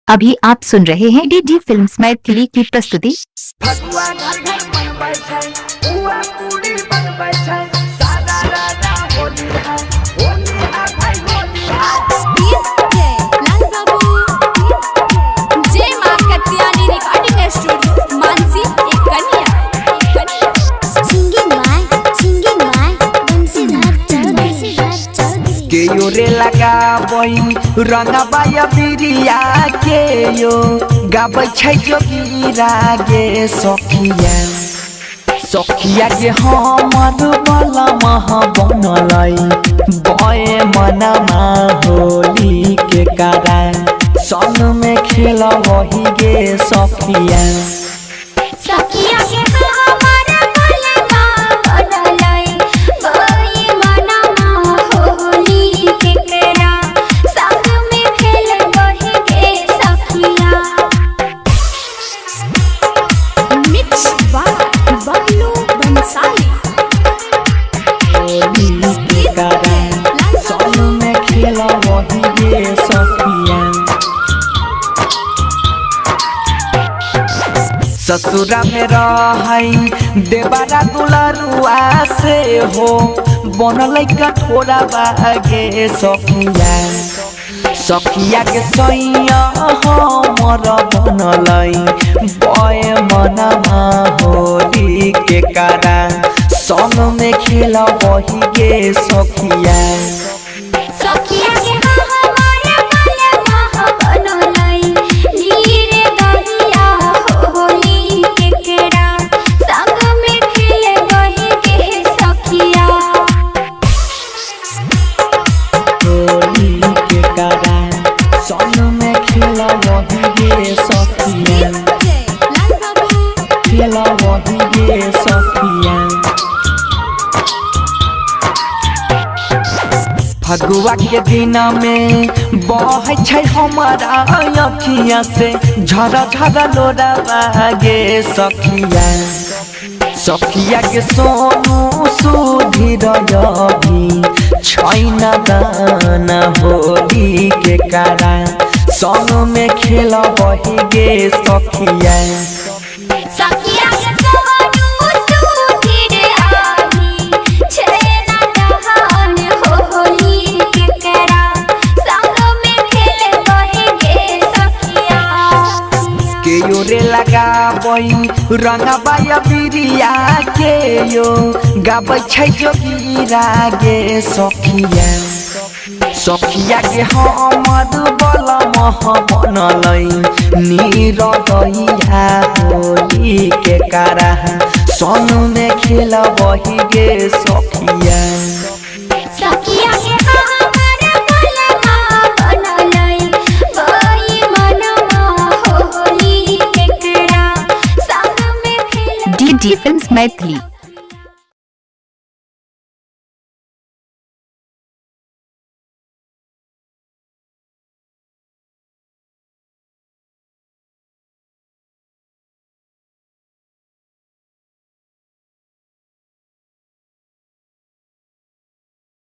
अभी आप सुन रहे हैं डीडी फिल्म्स मैथिली की प्रस्तुति। फगुआ घर घर मनबै छै, बुआ पूरी बनबै छै, सादा राजा होली है भाई होली है। लाल बाबू जय मां कत्यानी रिकॉर्डिंग स्टूडियो मानसी एक कन्या सिंगिंग बाय बंसीधर चौधरी के यो रे लगा बई रंगबा या बिरिया के यो गाबै छै जोगीरा गे सखिया सखिया के हमर वाला महा बनलै बए मनमा होली के कारण संग में खेला वही गे सखिया सखिया के हमारा बलमा बनलै बई मनमा होली के केरा संग में खेल बही के सखिया। मिक्स बाय बबलू बंसाली होली के कारण संग में खेला वही गे सखिया। ससुरा में रहई देवारा दुलारुआ से हो बनल कठोरा बागे सखिया सखिया के सैया हमर बनल बय मनमा होली के कारण संग में खेला वही गे सखिया। सखिया के हमारा बलमा बनलै नीरे दहिया होली के केरा संग में खेल बही के सखिया। होली के कारण संग में खेला वही गे सखिया लाल बाबू खेला वही गे सखिया। फगुआ के दिन में बहै छै हमारा अखिया से झरा झरा लोरा बागे सखिया सखिया के सोनू सुधीर अभी छैन दाना होली के कारण संग में खेला वही गे सखिया। सखिया के सोनू सुधीर आभी छेना दहन होली के केरा संग में खेल बही के सखिया। के यो रे लगा बई रंगबा या बिरिया के यो गाबै छै जोगीरा गे सखिया सखिया के हमर बलमा बनलै नीर दहिया होली के कारण संग में खेला वही गे सखिया। सखिया के हमारा बलमा बनलै बई मनमा होली के केरा संग में खेल डीडी फिल्म्स मैथिली।